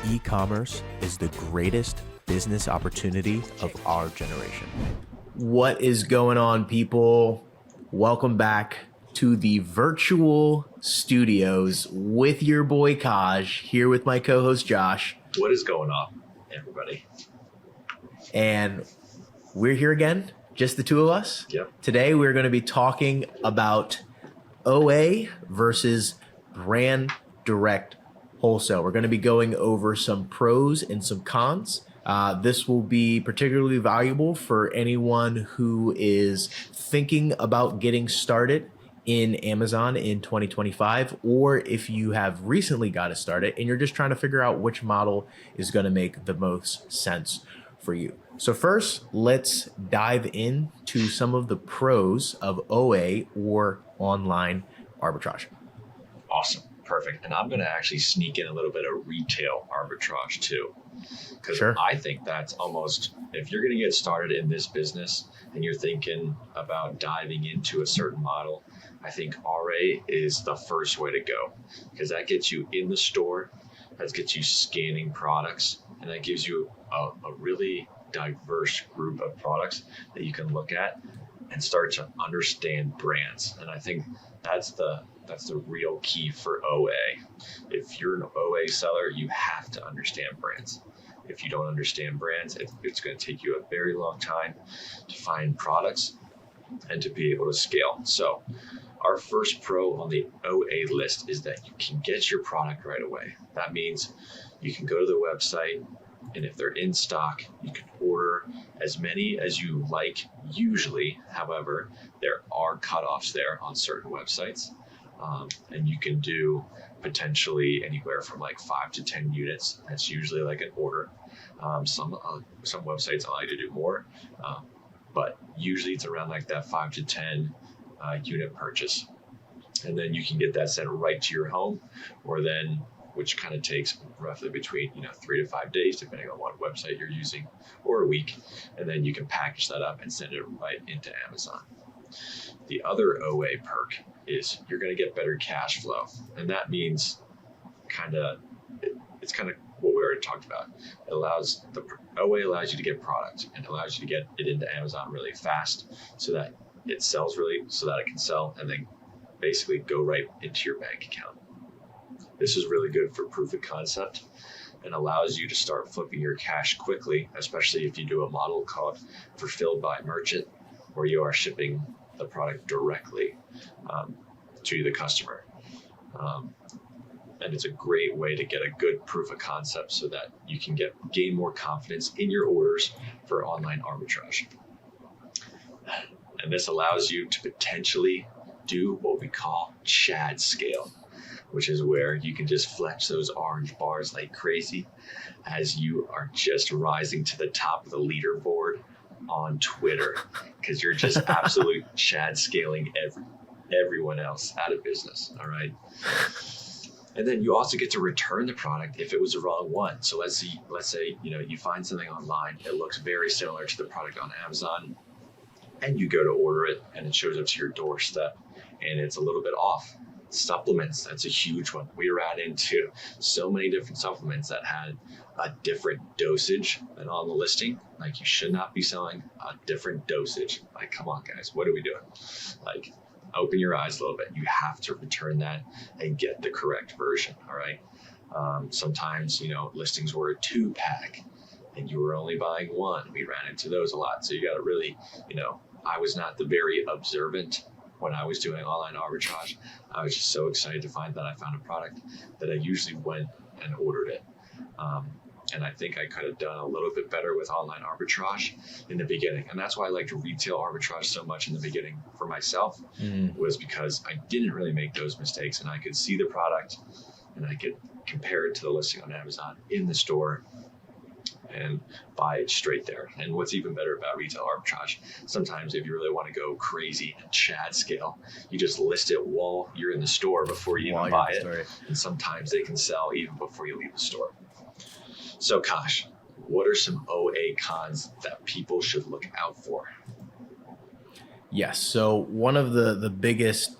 E-commerce is the greatest business opportunity of our generation. What is going on, people? Welcome back to the virtual studios with your boy Caj, here with my co-host Josh. What is going on, everybody? And we're here again, just the two of us. Yep. Today we're going to be talking about OA versus brand direct wholesale. We're going to be going over some pros and some cons. This will be particularly valuable for anyone who is thinking about getting started in Amazon in 2025, or if you have recently got it started and you're just trying to figure out which model is going to make the most sense for you. So first, let's dive into some of the pros of OA or online arbitrage. Awesome. Perfect. And I'm going to actually sneak in a little bit of retail arbitrage too. Because Sure. I think that's almost, if you're going to get started in this business and you're thinking about diving into a certain model, I think RA is the first way to go, because that gets you in the store, that gets you scanning products, and that gives you a really diverse group of products that you can look at and start to understand brands. And I think that's the real key for OA. If you're an OA seller, you have to understand brands. If you don't understand brands, it's going to take you a very long time to find products and to be able to scale. So our first pro on the OA list is that you can get your product right away. That means you can go to the website, and if they're in stock, you can order as many as you like usually. However, there are cutoffs there on certain websites. And you can do potentially anywhere from like 5 to 10 units. That's usually like an order. Some websites allow you to do more, but usually it's around like that 5 to 10 unit purchase. And then you can get that sent right to your home, or then, which kind of takes roughly between 3 to 5 days, depending on what website you're using, or a week. And then you can package that up and send it right into Amazon. The other OA perk is you're going to get better cash flow. And that means it's kind of what we already talked about. OA allows you to get product and allows you to get it into Amazon really fast so that it sells so that it can sell and then basically go right into your bank account. This is really good for proof of concept and allows you to start flipping your cash quickly, especially if you do a model called fulfilled by merchant, where you are shipping the product directly to the customer. And it's a great way to get a good proof of concept so that you can gain more confidence in your orders for online arbitrage. And this allows you to potentially do what we call Chad scale, which is where you can just flex those orange bars like crazy as you are just rising to the top of the leaderboard on Twitter, because you're just absolute Chad scaling everyone else out of business. All right. And then you also get to return the product if it was the wrong one. So let's say you find something online, it looks very similar to the product on Amazon, and you go to order it and it shows up to your doorstep and it's a little bit off. Supplements, that's a huge one. We ran into so many different supplements that had a different dosage than on the listing. Like, you should not be selling a different dosage. Like, come on guys, what are we doing? Like, open your eyes a little bit. You have to return that and get the correct version. All right. Sometimes, listings were a 2-pack and you were only buying one. We ran into those a lot. So you got to really, I was not the very observant when I was doing online arbitrage. I was just so excited to find that I found a product that I usually went and ordered it. And I think I could have done a little bit better with online arbitrage in the beginning. And that's why I liked retail arbitrage so much in the beginning for myself, was because I didn't really make those mistakes and I could see the product and I could compare it to the listing on Amazon in the store and buy it straight there. And what's even better about retail arbitrage, sometimes if you really want to go crazy and Chad scale, you just list it while you're in the store before you even buy it. And sometimes they can sell even before you leave the store. So Kosh, what are some OA cons that people should look out for? Yes. So one of the biggest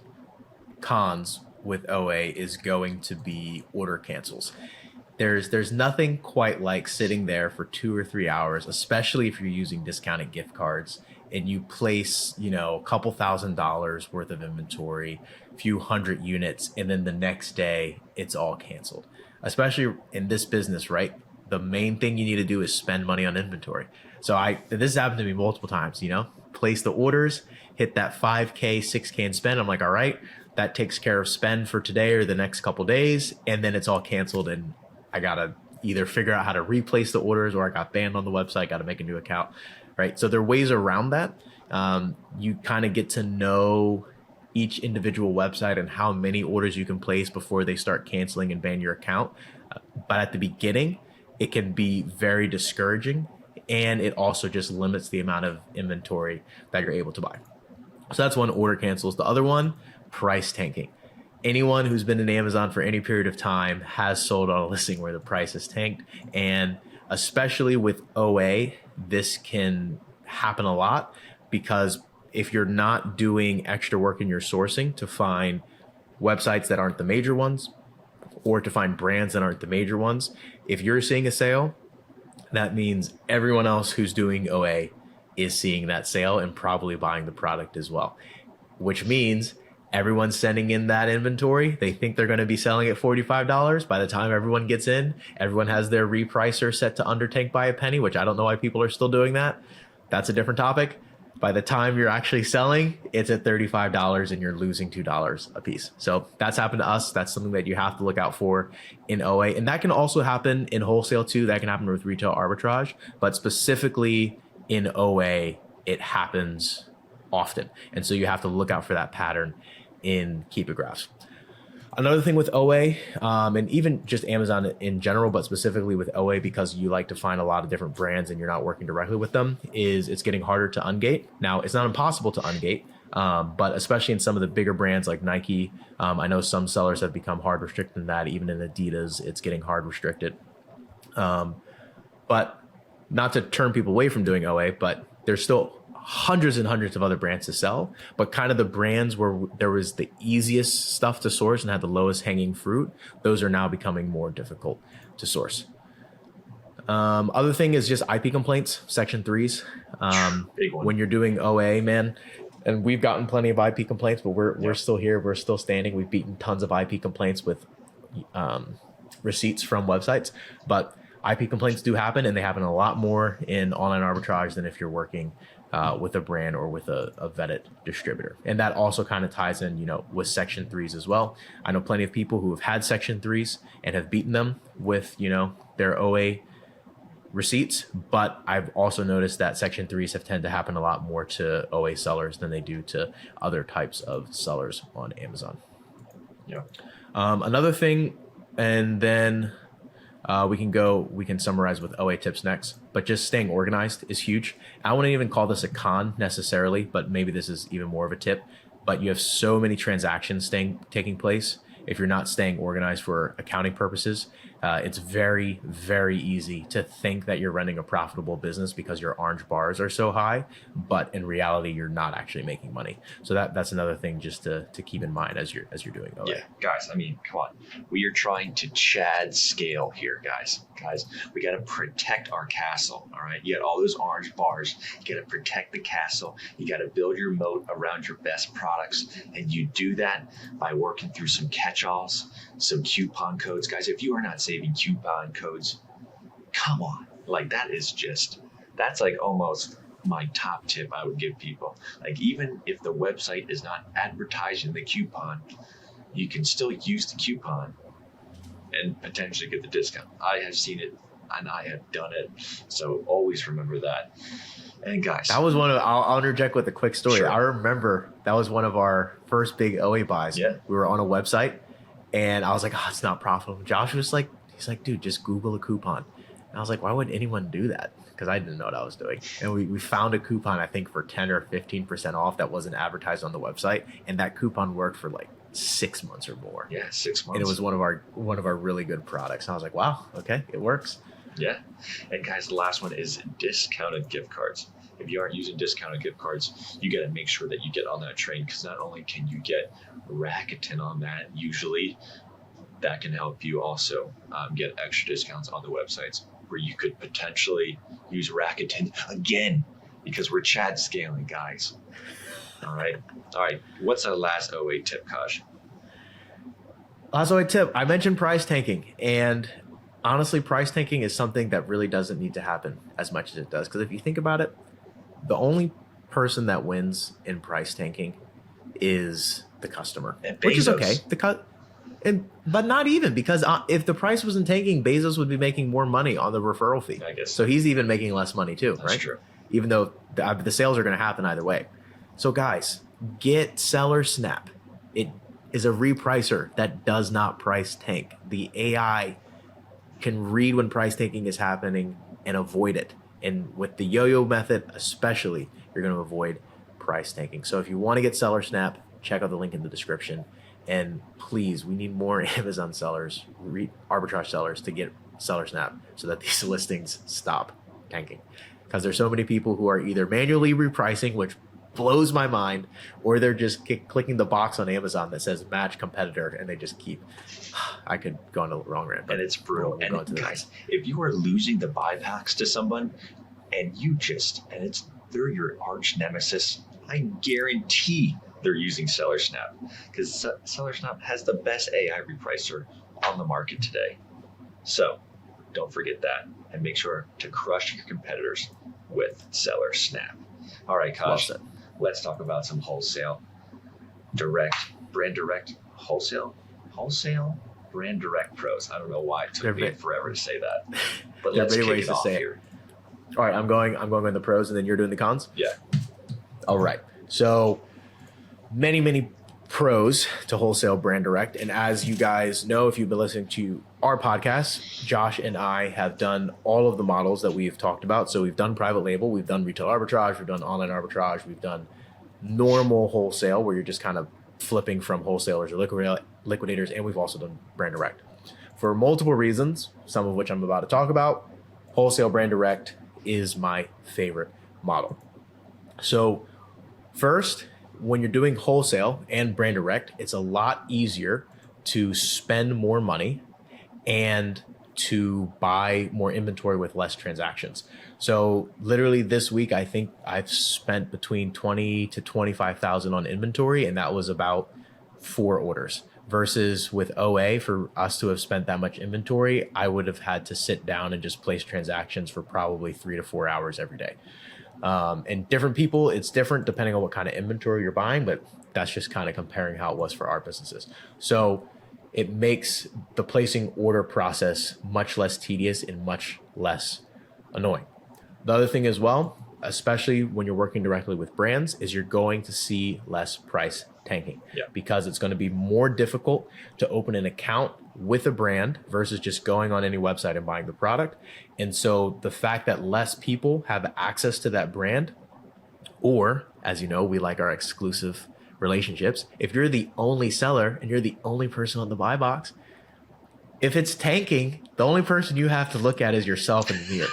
cons with OA is going to be order cancels. There's nothing quite like sitting there for 2 or 3 hours, especially if you're using discounted gift cards and you place, a couple $1,000s worth of inventory, a few hundred units, and then the next day it's all canceled. Especially in this business, right? The main thing you need to do is spend money on inventory. So this has happened to me multiple times, place the orders, hit that 5K, 6K in spend. I'm like, all right, that takes care of spend for today or the next couple days. And then it's all canceled and I got to either figure out how to replace the orders or I got banned on the website, got to make a new account, right? So there are ways around that. You kind of get to know each individual website and how many orders you can place before they start canceling and ban your account. But at the beginning, it can be very discouraging and it also just limits the amount of inventory that you're able to buy. So that's one, order cancels. The other one, price tanking. Anyone who's been in Amazon for any period of time has sold on a listing where the price is tanked. And especially with OA, this can happen a lot because if you're not doing extra work in your sourcing to find websites that aren't the major ones or to find brands that aren't the major ones, if you're seeing a sale, that means everyone else who's doing OA is seeing that sale and probably buying the product as well, which means everyone's sending in that inventory. They think they're going to be selling at $45. By the time everyone gets in, everyone has their repricer set to undertank by a penny, which I don't know why people are still doing that. That's a different topic. By the time you're actually selling, it's at $35 and you're losing $2 a piece. So that's happened to us. That's something that you have to look out for in OA. And that can also happen in wholesale too. That can happen with retail arbitrage, but specifically in OA, it happens often. And so you have to look out for that pattern in Keepa graphs. Another thing with OA, and even just Amazon in general, but specifically with OA, because you like to find a lot of different brands and you're not working directly with them, is it's getting harder to ungate. Now, it's not impossible to ungate, but especially in some of the bigger brands like Nike, I know some sellers have become hard restricted in that. Even in Adidas, it's getting hard restricted. But not to turn people away from doing OA, but there's still hundreds and hundreds of other brands to sell, but kind of the brands where there was the easiest stuff to source and had the lowest hanging fruit, those are now becoming more difficult to source. Other thing is just IP complaints, section 3s. When you're doing OA, man, and we've gotten plenty of IP complaints, but we're still here. We're still standing. We've beaten tons of IP complaints with receipts from websites, but IP complaints do happen, and they happen a lot more in online arbitrage than if you're working with a brand or with a vetted distributor. And that also kind of ties in, with section 3s as well. I know plenty of people who have had section 3s and have beaten them with, their OA receipts, but I've also noticed that section 3s have tended to happen a lot more to OA sellers than they do to other types of sellers on Amazon. Yeah. Another thing, and then we can summarize with OA tips next, but just staying organized is huge. I wouldn't even call this a con necessarily, but maybe this is even more of a tip. But you have so many transactions taking place. If you're not staying organized for accounting purposes, it's very, very easy to think that you're running a profitable business because your orange bars are so high, but in reality, you're not actually making money. So that's another thing just to keep in mind as you're doing OA. Yeah, guys, come on. We are trying to Chad scale here, guys. We got to protect our castle, all right? You got all those orange bars. You got to protect the castle. You got to build your moat around your best products, and you do that by working through some catch-alls, some coupon codes. Guys, if you are not saving coupon codes, come on. That's like almost my top tip I would give people. Like, even if the website is not advertising the coupon, you can still use the coupon and potentially get the discount. I have seen it and I have done it. So always remember that. And guys, that was I'll interject with a quick story. Sure. I remember that was one of our first big OA buys. Yeah. We were on a website and I was like, it's not profitable. Josh was like, he's like, dude, just Google a coupon. And I was like, why would anyone do that? Because I didn't know what I was doing. And we found a coupon, I think, for 10 or 15% off that wasn't advertised on the website. And that coupon worked for like 6 months or more. Yeah, 6 months. And it was one of our really good products. And I was like, wow, okay, it works. Yeah. And guys, the last one is discounted gift cards. If you aren't using discounted gift cards, you got to make sure that you get on that train, because not only can you get Rakuten on that usually, that can help you also get extra discounts on the websites where you could potentially use Rakuten again, because we're Chad scaling, guys. All right. What's our last OA tip, Kaj? Last OA tip, I mentioned price tanking, and honestly, price tanking is something that really doesn't need to happen as much as it does. Because if you think about it, the only person that wins in price tanking is the customer, which is okay. But not even, because if the price wasn't tanking, Bezos would be making more money on the referral fee. I guess so. He's even making less money too, That's right? True. Even though the sales are going to happen either way. So guys, get SellerSnap. It is a repricer that does not price tank. The AI can read when price tanking is happening and avoid it. And with the yo-yo method especially, you're going to avoid price tanking. So if you want to get SellerSnap, check out the link in the description. And please, we need more Amazon sellers, arbitrage sellers, to get SellerSnap so that these listings stop tanking. Because there's so many people who are either manually repricing, which blows my mind, or they're just clicking the box on Amazon that says match competitor, and they just keep. I could go on a wrong rant, and it's brutal. We'll and guys, if you are losing the buy packs to someone, and they're your arch nemesis, I guarantee they're using SellerSnap, because SellerSnap has the best AI repricer on the market today. So don't forget that, and make sure to crush your competitors with SellerSnap. All right, Kaj, let's talk about some wholesale direct, brand direct, wholesale brand direct pros. I don't know why it took me forever to say that, but let's kick it off here. All right, I'm going on the pros, and then you're doing the cons? Yeah. All right. So many pros to wholesale brand direct. And as you guys know, if you've been listening to our podcast, Josh and I have done all of the models that we've talked about. So we've done private label, we've done retail arbitrage, we've done online arbitrage, we've done normal wholesale where you're just kind of flipping from wholesalers or liquidators, and we've also done brand direct. For multiple reasons, some of which I'm about to talk about, wholesale brand direct is my favorite model. So first, when you're doing wholesale and brand direct, it's a lot easier to spend more money and to buy more inventory with less transactions. So literally this week, I think I've spent between 20 to 25,000 on inventory, and that was about 4 orders. Versus with OA, for us to have spent that much inventory, I would have had to sit down and just place transactions for probably 3 to 4 hours every day. And different people, it's different depending on what kind of inventory you're buying, but that's just kind of comparing how it was for our businesses. So it makes the placing order process much less tedious and much less annoying. The other thing as well, especially when you're working directly with brands, is you're going to see less price tanking. Yeah. Because it's going to be more difficult to open an account with a brand versus just going on any website and buying the product. And so the fact that less people have access to that brand, or as you know, we like our exclusive relationships. If you're the only seller and you're the only person on the buy box, if it's tanking, the only person you have to look at is yourself in the mirror.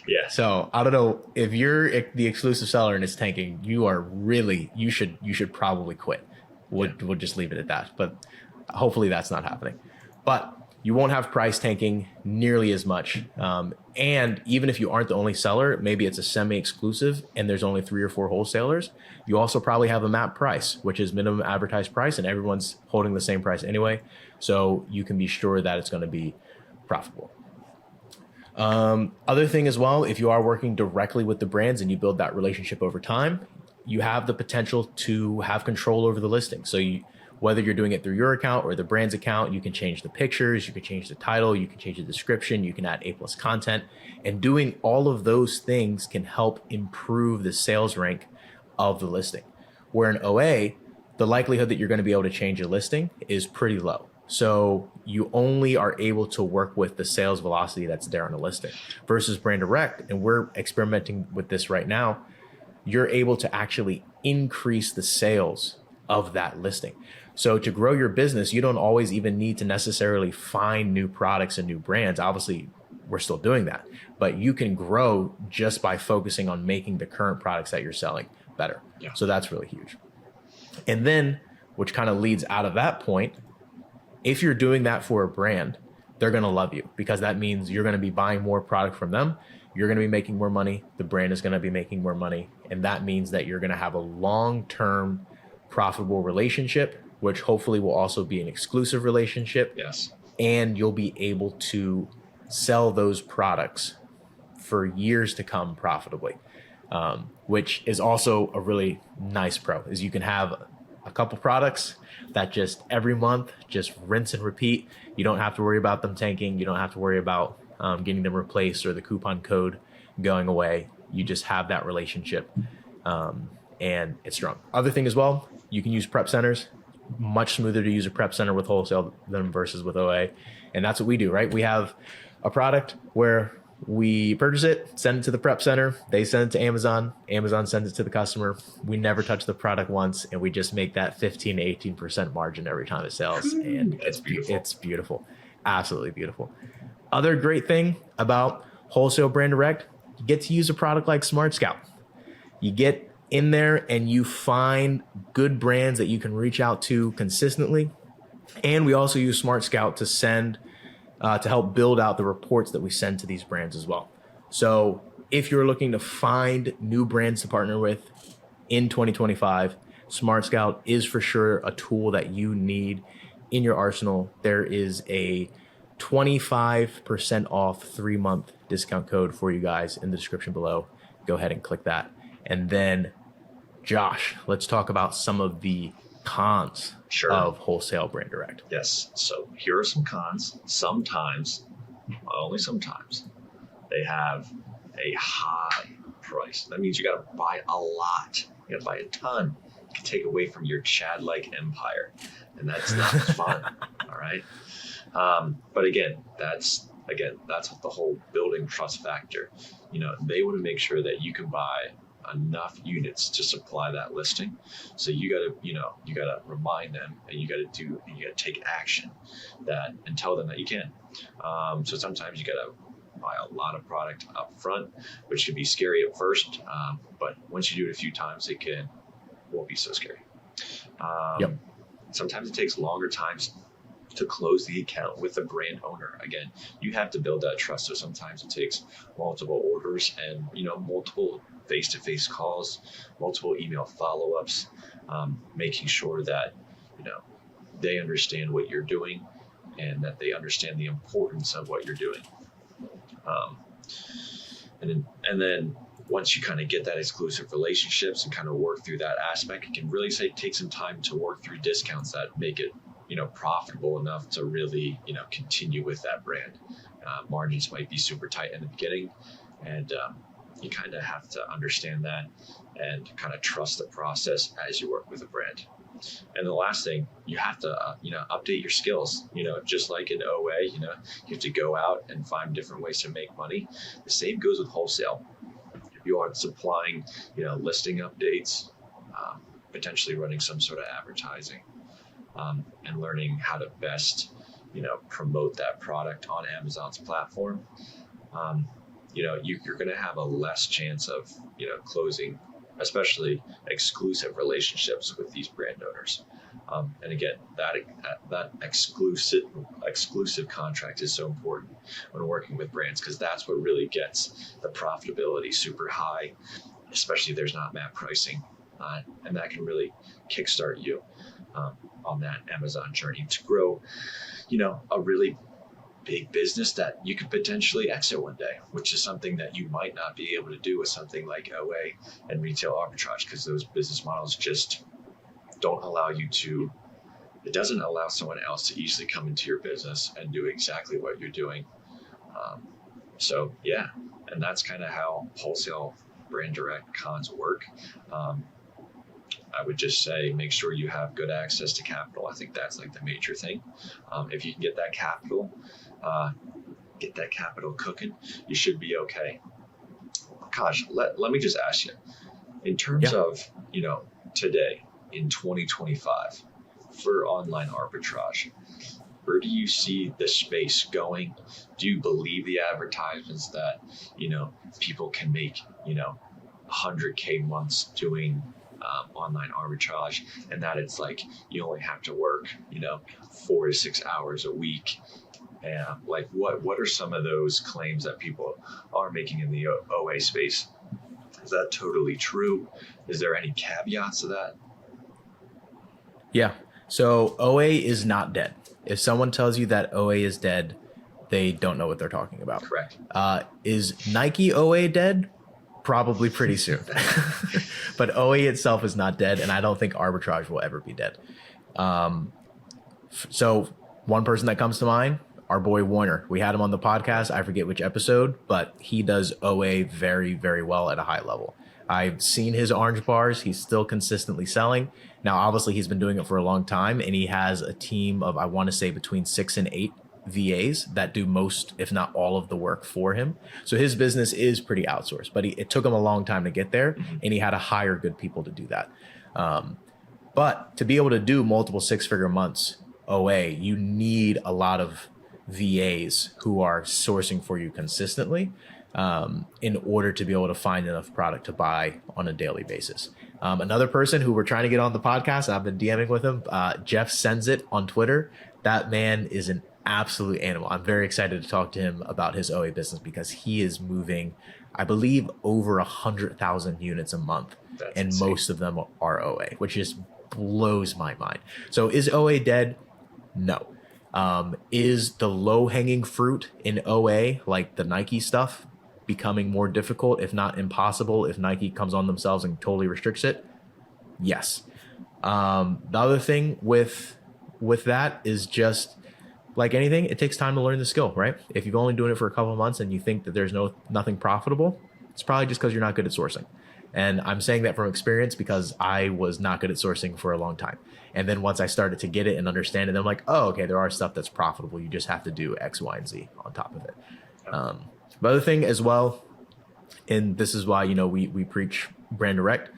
Yeah. So I don't know, if you're the exclusive seller and it's tanking, you should probably quit. We'll just leave it at that. But hopefully that's not happening. But you won't have price tanking nearly as much. And even if you aren't the only seller, maybe it's a semi-exclusive and there's only 3 or 4 wholesalers, you also probably have a MAP price, which is minimum advertised price, and everyone's holding the same price anyway. So you can be sure that it's going to be profitable. Other thing as well, if you are working directly with the brands and you build that relationship over time, you have the potential to have control over the listing. So whether you're doing it through your account or the brand's account, you can change the pictures, you can change the title, you can change the description, you can add A+ content, and doing all of those things can help improve the sales rank of the listing. Where in OA, the likelihood that you're going to be able to change a listing is pretty low. So you only are able to work with the sales velocity that's there on a listing versus brand direct. And we're experimenting with this right now. You're able to actually increase the sales of that listing. So to grow your business, you don't always even need to necessarily find new products and new brands. Obviously, we're still doing that, but you can grow just by focusing on making the current products that you're selling better. Yeah. So that's really huge. And then, which kind of leads out of that point, If you're doing that for a brand, they're going to love you, because that means you're going to be buying more product from them. You're going to be making more money. The brand is going to be making more money. And that means that you're going to have a long-term profitable relationship, which hopefully will also be an exclusive relationship. Yes. And you'll be able to sell those products for years to come profitably, which is also a really nice pro, is you can have a couple products that just every month, just rinse and repeat. You don't have to worry about them tanking. You don't have to worry about getting them replaced or the coupon code going away. You just have that relationship, and it's strong. Other thing as well, you can use prep centers. Much smoother to use a prep center with wholesale than versus with OA. And that's what we do, right? We have a product where we purchase it, send it to the prep center, they send it to Amazon, Amazon sends it to the customer. We never touch the product once, and we just make that 15 to 18% margin every time it sells. And That's beautiful. It's beautiful. Absolutely beautiful. Other great thing about Wholesale Brand Direct, you get to use a product like Smart Scout. You get in there and you find good brands that you can reach out to consistently. And we also use Smart Scout to send to help build out the reports that we send to these brands as well. So if you're looking to find new brands to partner with in 2025, Smart Scout is for sure a tool that you need in your arsenal. There is a 25% off 3-month discount code for you guys in the description below. Go ahead and click that. And then, Josh, let's talk about some of the cons of Wholesale Brand Direct. Yes. So here are some cons. Sometimes, only sometimes, they have a high price. That means you got to buy a lot. You got to buy a ton. It can take away from your Chad-like empire, and that's not fun. All right. But again, that's the whole building trust factor. They want to make sure that you can buy enough units to supply that listing. So you gotta remind them, and you gotta take action and tell them that you can. So sometimes you gotta buy a lot of product up front, which can be scary at first, but once you do it a few times, won't be so scary. Sometimes it takes longer times to close the account with the brand owner. Again, you have to build that trust. So sometimes it takes multiple orders and multiple face-to-face calls, multiple email follow-ups, making sure that they understand what you're doing and that they understand the importance of what you're doing. And then once you kind of get that exclusive relationships and kind of work through that aspect, it can really take some time to work through discounts that make it profitable enough to really continue with that brand. Margins might be super tight in the beginning, and you kind of have to understand that and kind of trust the process as you work with a brand. And the last thing, you have to update your skills. Just like in OA, you have to go out and find different ways to make money. The same goes with wholesale. If you are supplying listing updates, potentially running some sort of advertising, and learning how to best promote that product on Amazon's platform, you're going to have a less chance of closing, especially exclusive relationships with these brand owners. And again, that exclusive contract is so important when working with brands, because that's what really gets the profitability super high, especially if there's not map pricing, and that can really kickstart you on that Amazon journey to grow, a really big business that you could potentially exit one day, which is something that you might not be able to do with something like OA and retail arbitrage, because those business models just don't allow you to. It doesn't allow someone else to easily come into your business and do exactly what you're doing. So yeah, and that's kind of how Wholesale Brand Direct cons work. I would just say make sure you have good access to capital. I think that's like the major thing. If you can get that capital cooking, you should be okay. Gosh, let me just ask you, in terms of today in 2025 for online arbitrage, where do you see the space going? Do you believe the advertisements that people can make 100K months doing online arbitrage, and that it's like you only have to work 4 to 6 hours a week. And like what are some of those claims that people are making in the OA space? Is that totally true? Is there any caveats to that? Yeah. So OA is not dead. If someone tells you that OA is dead, they don't know what they're talking about. Correct. Is Nike OA dead? Probably pretty soon. But OA itself is not dead, and I don't think arbitrage will ever be dead. So one person that comes to mind, our boy Warner. We had him on the podcast. I forget which episode, but he does OA very, very well at a high level. I've seen his orange bars. He's still consistently selling. Now, obviously, he's been doing it for a long time, and he has a team of, I want to say, between 6 and 8 VAs that do most, if not all, of the work for him. So his business is pretty outsourced, but it took him a long time to get there, and he had to hire good people to do that. But to be able to do multiple 6-figure months OA, you need a lot of VAs who are sourcing for you consistently in order to be able to find enough product to buy on a daily basis. Another person who we're trying to get on the podcast, I've been DMing with him, Jeff Sends It on Twitter. That man is an absolute animal. I'm very excited to talk to him about his OA business because he is moving, I believe, over 100,000 units a month. That's and insane. Most of them are OA, which just blows my mind. So is OA dead? No. Is the low-hanging fruit in OA, like the Nike stuff, becoming more difficult, if not impossible, if Nike comes on themselves and totally restricts it? Yes. The other thing with that is just like anything, it takes time to learn the skill, right? If you've only doing it for a couple of months and you think that there's nothing profitable, it's probably just because you're not good at sourcing. And I'm saying that from experience because I was not good at sourcing for a long time. And then once I started to get it and understand it, I'm like, oh, okay, there are stuff that's profitable. You just have to do X, Y, and Z on top of it. The other thing as well, and this is why, we preach brand direct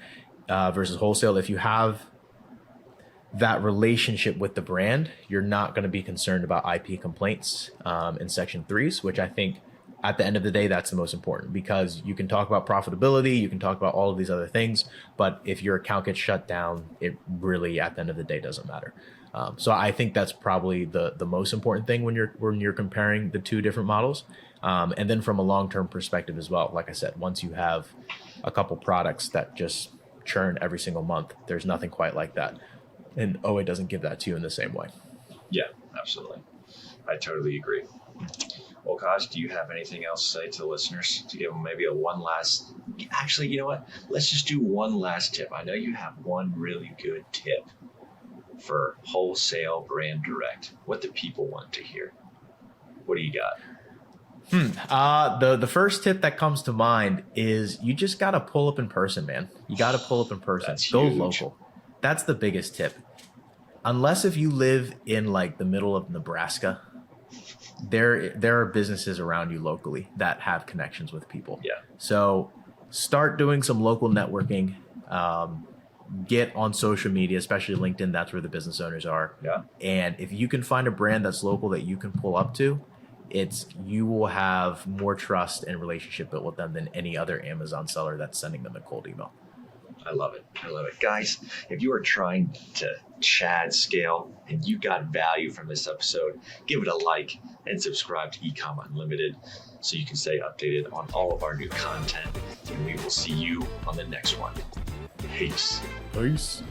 versus wholesale. If you have that relationship with the brand, you're not going to be concerned about IP complaints in Section 3s, which I think at the end of the day, that's the most important because you can talk about profitability, you can talk about all of these other things, but if your account gets shut down, it really, at the end of the day, doesn't matter. So I think that's probably the most important thing when you're comparing the two different models. And then from a long-term perspective as well, like I said, once you have a couple products that just churn every single month, there's nothing quite like that. And OA doesn't give that to you in the same way. Yeah, absolutely. I totally agree. Well, Caj, do you have anything else to say to the listeners to give them maybe actually, you know what? Let's just do one last tip. I know you have one really good tip for Wholesale Brand Direct. What do people want to hear? What do you got? The first tip that comes to mind is you just got to pull up in person, man. You got to pull up in person. That's Go huge. local. That's the biggest tip. Unless if you live in like the middle of Nebraska, there are businesses around you locally that have connections with people. Yeah. So start doing some local networking. Get on social media, especially LinkedIn. That's where the business owners are. Yeah. And if you can find a brand that's local that you can pull up to, you will have more trust and relationship built with them than any other Amazon seller that's sending them a cold email. I love it. I love it. Guys, if you are trying to Chad scale and you got value from this episode, give it a like and subscribe to Ecom Unlimited so you can stay updated on all of our new content. And we will see you on the next one. Peace. Peace.